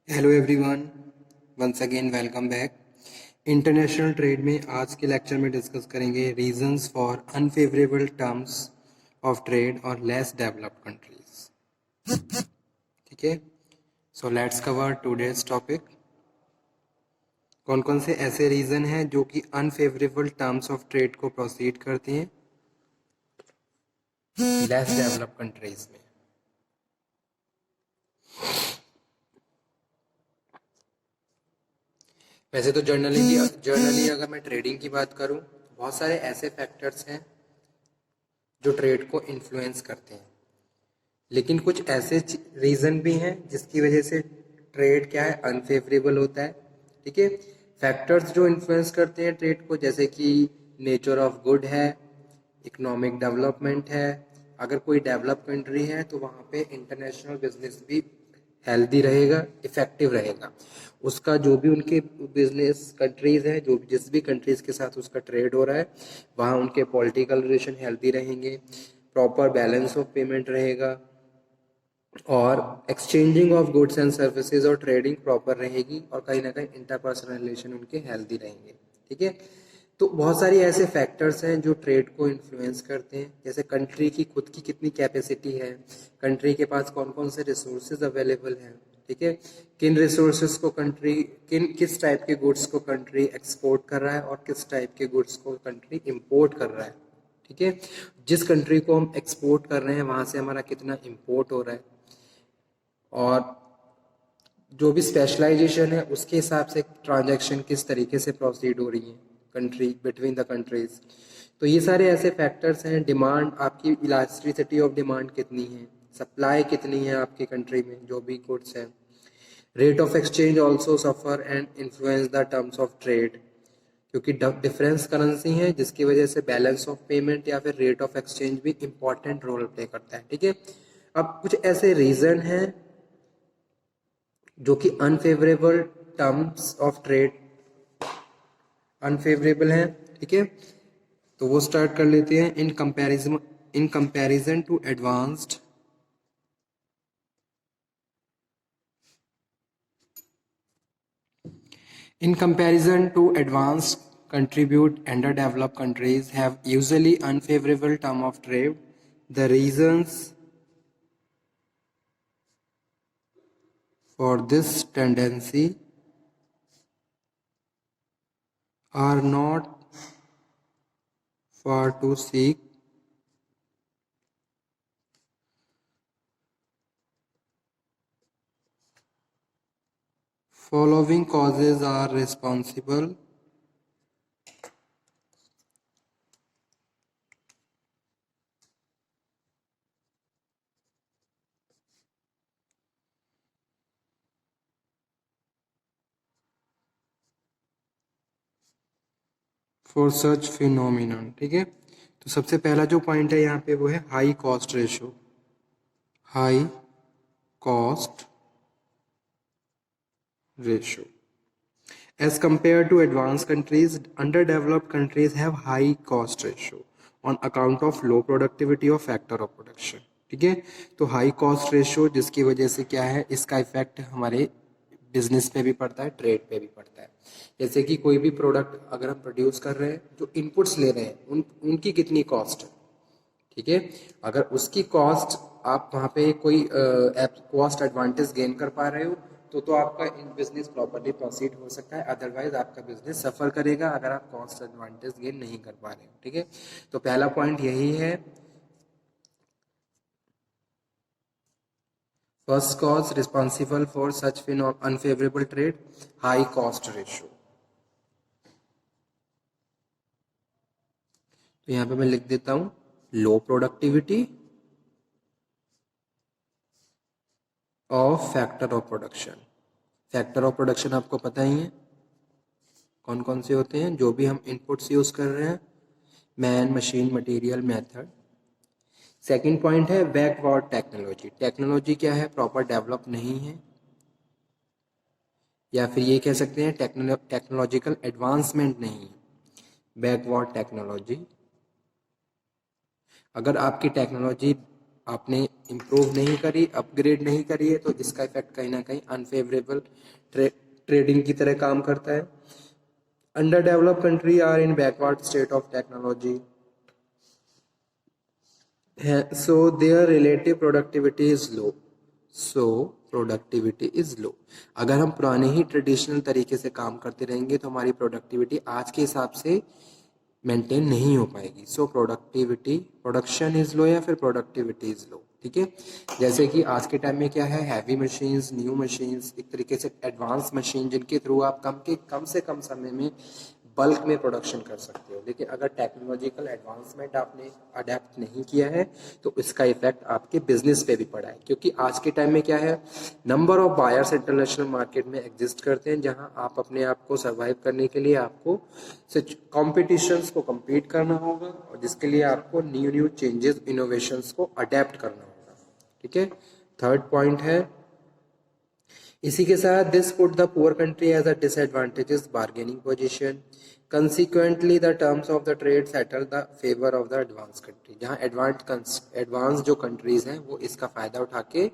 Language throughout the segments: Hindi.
Hello everyone, once again welcome back. International trade में आज के लेक्चर में डिस्कस करेंगे reasons for unfavourable terms of trade और लेस डेवलप्ड कंट्रीज। ठीक है, so let's cover today's topic. कौन कौन से ऐसे रीजन हैं जो कि अनफेवरेबल टर्म्स ऑफ ट्रेड को प्रोसीड करती हैं लेस डेवलप्ड कंट्रीज में। वैसे तो जर्नली अगर मैं ट्रेडिंग की बात करूं, बहुत सारे ऐसे फैक्टर्स हैं जो ट्रेड को इन्फ्लुएंस करते हैं, लेकिन कुछ ऐसे रीजन भी हैं जिसकी वजह से ट्रेड क्या है, अनफेवरेबल होता है। ठीक है, फैक्टर्स जो इन्फ्लुएंस करते हैं ट्रेड को, जैसे कि नेचर ऑफ गुड है, इकोनॉमिक डेवलपमेंट है। अगर कोई डेवलप कंट्री है तो वहाँ पे इंटरनेशनल बिजनेस भी हेल्दी रहेगा, इफेक्टिव रहेगा। उसका जो भी उनके बिजनेस कंट्रीज है, जो जिस भी कंट्रीज के साथ उसका ट्रेड हो रहा है, वहाँ उनके पॉलिटिकल रिलेशन हेल्दी रहेंगे, प्रॉपर बैलेंस ऑफ पेमेंट रहेगा, और exchanging of goods and services और ट्रेडिंग प्रॉपर रहेगी, और कहीं ना कहीं इंटरपर्सनल रिलेशन उनके हेल्दी रहेंगे। ठीक है, तो बहुत सारी ऐसे फैक्टर्स हैं जो ट्रेड को इन्फ्लुएंस करते हैं, जैसे कंट्री की खुद की कितनी कैपेसिटी है, कंट्री के पास कौन कौन से रिसोर्सेज अवेलेबल हैं। ठीक है, किन रिसोर्सेज को कंट्री, किस टाइप के गुड्स को कंट्री एक्सपोर्ट कर रहा है और किस टाइप के गुड्स को कंट्री इंपोर्ट कर रहा है। ठीक है, जिस कंट्री को हम एक्सपोर्ट कर रहे हैं वहां से हमारा कितना इंपोर्ट हो रहा है, और जो भी स्पेशलाइजेशन है उसके हिसाब से ट्रांजैक्शन किस तरीके से प्रोसीड हो रही है कंट्री बिटवीन द कंट्रीज। तो ये सारे ऐसे फैक्टर्स हैं। डिमांड, आपकी इलास्टिसिटी ऑफ डिमांड कितनी है, सप्लाई कितनी है आपकी कंट्री में जो भी गुड्स हैं। Rate of exchange also suffer and influence the terms of trade, क्योंकि डिफरेंस करेंसी है जिसकी वजह से बैलेंस ऑफ पेमेंट या फिर रेट ऑफ एक्सचेंज भी इंपॉर्टेंट रोल प्ले करता है। ठीक है, अब कुछ ऐसे रीजन हैं जो कि unfavourable terms of trade unfavourable हैं। ठीक है, तो वो स्टार्ट कर लेते हैं। In comparison to advanced In comparison to advanced contribute underdeveloped countries have usually unfavorable term of trade. The reasons for this tendency are not far to seek. Following causes are responsible. For such phenomenon. ठीक है, तो सबसे पहला जो पॉइंट है यहाँ पे वो है high cost ratio. High cost ratio as compared to advanced countries, underdeveloped countries have high cost ratio on account of low productivity or factor of production। ठीक है, तो हाई कॉस्ट रेशो जिसकी वजह से क्या है, इसका इफेक्ट हमारे बिजनेस पे भी पड़ता है, ट्रेड पे भी पड़ता है। जैसे कि कोई भी प्रोडक्ट अगर हम प्रोड्यूस कर रहे हैं, जो इनपुट्स ले रहे हैं उनकी कितनी कॉस्ट है। ठीक है, अगर उसकी कॉस्ट आप वहाँ पे कोई कॉस्ट एडवांटेज गेन कर पा रहे हो तो आपका बिजनेस प्रॉपर्ली प्रोसीड हो सकता है, अदरवाइज आपका बिजनेस सफर करेगा अगर आप कॉस्ट एडवांटेज गेन नहीं कर पा रहे हो। ठीक है, तो पहला पॉइंट यही है, first cause responsible for such unfavourable trade, high cost ratio. तो यहाँ पे मैं लिख देता हूँ लो productivity of factor of production. Factor of production आपको पता ही है कौन कौन से होते हैं, जो भी हम इनपुट्स यूज कर रहे हैं, man, machine, material, method. Second point है बैकवर्ड टेक्नोलॉजी। टेक्नोलॉजी क्या है, प्रॉपर डेवलप नहीं है, या फिर ये कह सकते हैं टेक्नोलॉजिकल एडवांसमेंट नहीं है। बैकवर्ड टेक्नोलॉजी, अगर आपकी टेक्नोलॉजी आपने इम्प्रूव नहीं करी, अपग्रेड नहीं करी है, तो इसका इफेक्ट कहीं ना कहीं अनफेवरेबल ट्रेडिंग की तरह काम करता है। Under developed country are in backward state of technology, so their relative productivity is low, so productivity is low। अगर हम पुराने ही ट्रेडिशनल तरीके से काम करते रहेंगे तो हमारी प्रोडक्टिविटी आज के हिसाब से मेंटेन नहीं हो पाएगी। सो प्रोडक्शन इज लो या फिर प्रोडक्टिविटी इज लो। ठीक है, जैसे कि आज के टाइम में क्या है, हैवी मशीन्स, न्यू मशीन्स, एक तरीके से एडवांस मशीन जिनके थ्रू आप कम से कम समय में बल्क में प्रोडक्शन कर सकते हो। लेकिन अगर टेक्नोलॉजिकल एडवांसमेंट आपने अडेप्ट नहीं किया है तो इसका इफेक्ट आपके बिजनेस पे भी पड़ा है, क्योंकि आज के टाइम में क्या है, number of buyers international market में एग्जिस्ट करते हैं, जहां आप अपने आप को सर्वाइव करने के लिए आपको कॉम्पिटिशन्स को कम्पीट करना होगा और जिसके लिए आपको न्यू चेंजेस, इनोवेशंस को अडेप्ट करना होगा। ठीक है, थर्ड पॉइंट है, इसी के साथ this put the poor country as a disadvantages bargaining position, consequently the terms of the trade settle the favour of the advance country. जहां एडवांस जो कंट्रीज हैं वो इसका फायदा उठा के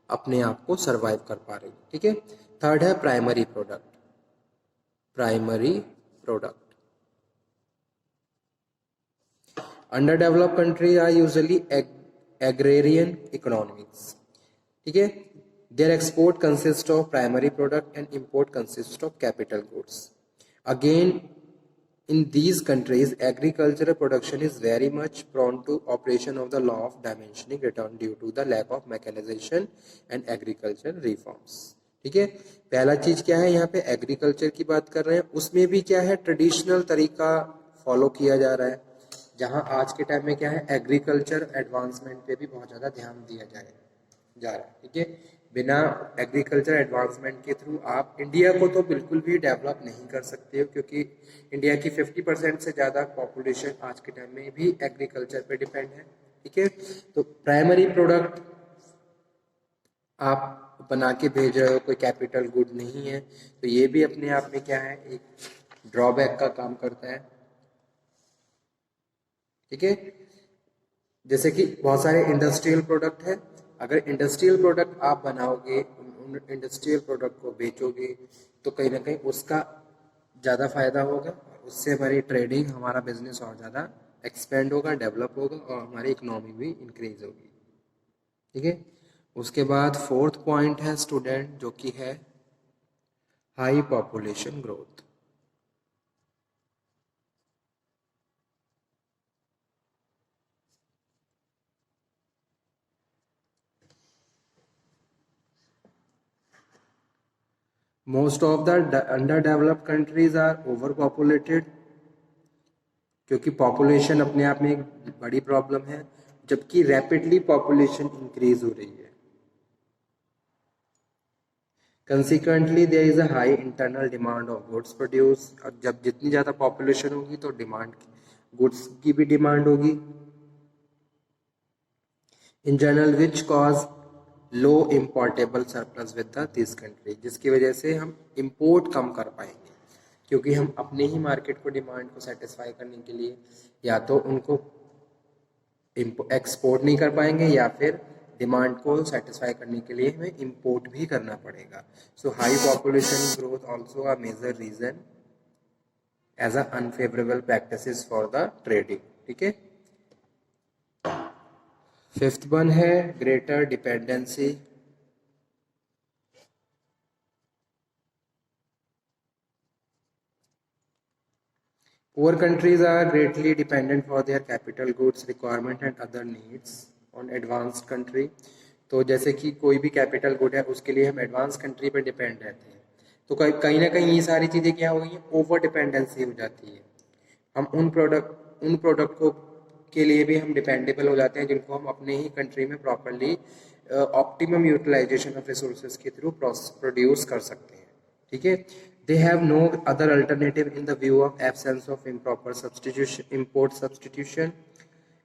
अपने आप को सर्वाइव कर पा रही। ठीक है, थर्ड है primary product. Under developed countries are usually agrarian economics. ठीक है, their export consists of primary product and import consists of capital goods. Again, in these countries, agricultural production is very much prone to operation of the law of diminishing return due to the lack of mechanization and agricultural reforms. ठीक है, पहला चीज क्या है, यहाँ पे एग्रीकल्चर की बात कर रहे हैं, उसमें भी क्या है, ट्रेडिशनल तरीका फॉलो किया जा रहा है, जहां आज के टाइम में क्या है, एग्रीकल्चर एडवांसमेंट पे भी बहुत ज्यादा ध्यान दिया जा रहा है। ठीक है, बिना एग्रीकल्चर एडवांसमेंट के थ्रू आप इंडिया को तो बिल्कुल भी डेवलप नहीं कर सकते हो, क्योंकि इंडिया की 50% से ज़्यादा पॉपुलेशन आज के टाइम में भी एग्रीकल्चर पे डिपेंड है। ठीक है, तो प्राइमरी प्रोडक्ट आप बना के भेज रहे हो, कोई कैपिटल गुड नहीं है, तो ये भी अपने आप में क्या है, एक ड्रॉबैक का काम करता है। ठीक है, जैसे कि बहुत सारे इंडस्ट्रियल प्रोडक्ट है, अगर इंडस्ट्रियल प्रोडक्ट आप बनाओगे, उन इंडस्ट्रियल प्रोडक्ट को बेचोगे, तो कहीं ना कहीं उसका ज़्यादा फायदा होगा, उससे हमारी ट्रेडिंग, हमारा बिजनेस और ज़्यादा एक्सपेंड होगा, डेवलप होगा और हमारी इकोनॉमी भी इंक्रीज होगी। ठीक है, उसके बाद फोर्थ पॉइंट है स्टूडेंट, जो कि है high population growth. Most of the under developed countries are over populated, क्योंकि पॉपुलेशन अपने आप में एक बड़ी प्रॉब्लम है, जबकि रैपिडली पॉपुलेशन इंक्रीज हो रही है। Consequently there is a high internal demand of goods produce, और जब जितनी ज़्यादा पॉपुलेशन होगी तो डिमांड, गुड्स की भी डिमांड होगी। In general which cause low importable surplus with this country, जिसकी वजह से हम इम्पोर्ट कम कर पाएंगे, क्योंकि हम अपने ही मार्केट को, डिमांड को सेटिस्फाई करने के लिए या तो उनको एक्सपोर्ट नहीं कर पाएंगे या फिर डिमांड को सेटिस्फाई करने के लिए हमें इंपोर्ट भी करना पड़ेगा। So high population growth also a major reason as a unfavourable practices for the trading. ठीक है, फिफ्थ वन है greater dependency. Poor countries are greatly dependent for their capital goods requirement and other needs on advanced country। तो जैसे कि कोई भी कैपिटल गुड है उसके लिए हम एडवांस कंट्री पर डिपेंड रहते हैं, तो कहीं ना कहीं ये सारी चीज़ें क्या हो गई हैं, ओवर डिपेंडेंसी हो जाती है। हम उन प्रोडक्ट को के लिए भी हम डिपेंडेबल हो जाते हैं जिनको हम अपने ही कंट्री में properly optimum utilisation of resources के थ्रू प्रोड्यूस कर सकते हैं। ठीक है, they have no other alternative in the view of absence of improper import substitution।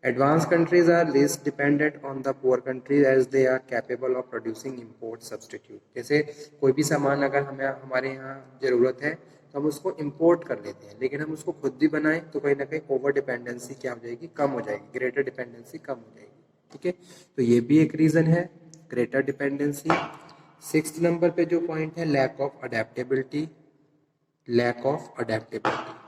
Advanced countries are least dependent on the poor countries as they are capable of producing import substitute। जैसे कोई भी सामान अगर हमें हमारे यहाँ ज़रूरत है तो हम उसको इंपोर्ट कर लेते हैं, लेकिन हम उसको खुद भी बनाएं तो कहीं ना कहीं ओवर डिपेंडेंसी क्या हो जाएगी, कम हो जाएगी, ग्रेटर डिपेंडेंसी कम हो जाएगी। ठीक है, तो ये भी एक रीजन है, ग्रेटर डिपेंडेंसी। 6th नंबर पे जो पॉइंट है, lack of adaptability, lack of adaptability,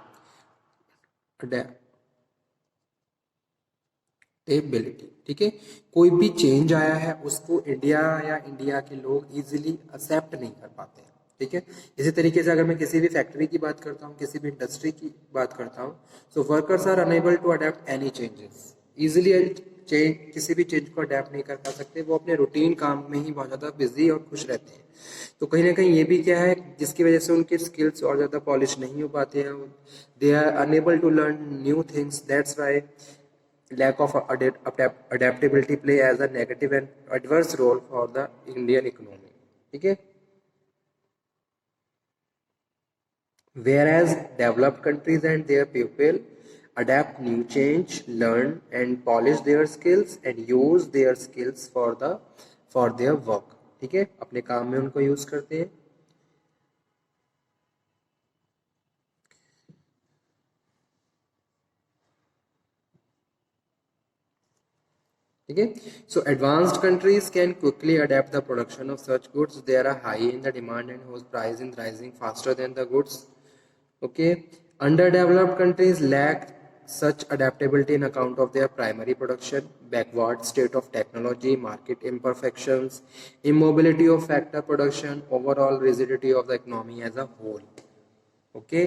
ability. ठीक है, कोई भी चेंज आया है उसको इंडिया या इंडिया के लोग इजीली एक्सेप्ट नहीं कर पाते हैं। ठीक है, इसी तरीके से अगर मैं किसी भी फैक्ट्री की बात करता हूँ, किसी भी इंडस्ट्री की बात करता हूँ, so workers are enable to adapt any changes, easily change, किसी भी चेंज को अडेप्ट नहीं कर पा सकते, वो अपने रूटीन काम में ही बहुत ज़्यादा बिजी और खुश रहते हैं। तो कहीं ना कहीं ये भी क्या है, जिसकी वजह से उनके स्किल्स और ज़्यादा पॉलिश नहीं हो पाते हैं, they are enable to learn new things, that's why lack of adaptability play as a negative and adverse role for the Indian economy. ठीक है, whereas developed countries and their people adapt new change, learn and polish their skills and use their skills for their work. ठीक है, अपने काम में उनको यूज करते हैं। ठीक है, so advanced countries can quickly adapt the production of such goods. They are high in the demand and whose price is rising faster than the goods. Okay, underdeveloped countries lack such adaptability in account of their primary production, backward state of technology, market imperfections, immobility of factor production, overall rigidity of the economy as a whole. Okay,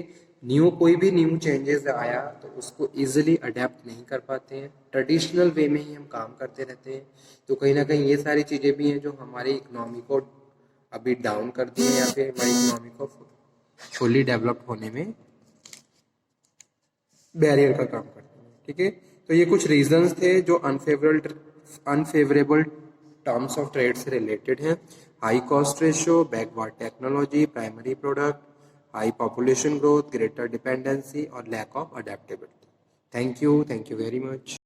कोई भी न्यू चेंजेस आया तो उसको इजीली अडेप्ट नहीं कर पाते हैं, ट्रेडिशनल वे में ही हम काम करते रहते हैं। तो कहीं ना कहीं ये सारी चीज़ें भी हैं जो हमारी इकोनॉमी को अभी डाउन करती हैं या फिर हमारी इकोनॉमी को फुली डेवलप होने में बैरियर का काम करती हैं। ठीक है, तो ये कुछ रीजंस थे जो अनफेवरेबल टर्म्स ऑफ ट्रेड से रिलेटेड हैं। High cost ratio, backward technology, primary product, high population growth, greater dependency और lack of adaptability. Thank you very much.